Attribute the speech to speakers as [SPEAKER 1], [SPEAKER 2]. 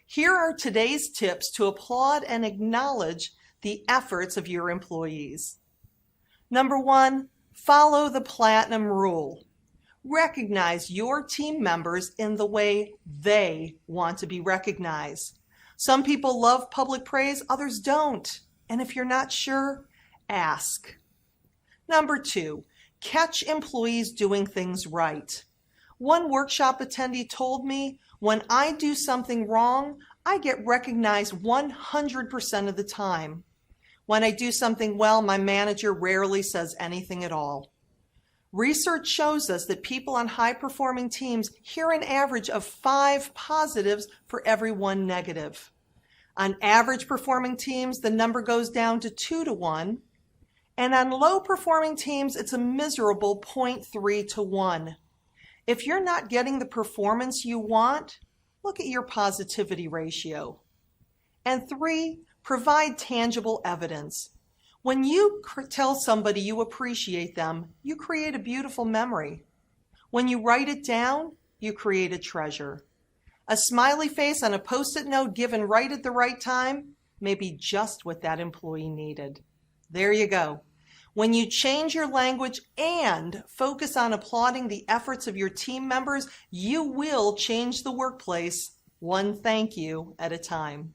[SPEAKER 1] Here are today's tips to applaud and acknowledge the efforts of your employees. Number 1, follow the platinum rule. Recognize your team members in the way they want to be recognized. Some people love public praise, others don't. And if you're not sure, ask. Number 2, catch employees doing things right. One workshop attendee told me, when I do something wrong, I get recognized 100% of the time. When I do something well, my manager rarely says anything at all. Research shows us that people on high-performing teams hear an average of 5 positives for every 1 negative. On average-performing teams, the number goes down to 2 to 1. And on low-performing teams, it's a miserable 0.3 to 1. If you're not getting the performance you want, look at your positivity ratio. And 3, provide tangible evidence. When you tell somebody you appreciate them, you create a beautiful memory. When you write it down, you create a treasure. A smiley face on a Post-it note given right at the right time may be just what that employee needed. There you go. When you change your language and focus on applauding the efforts of your team members, you will change the workplace one thank you at a time.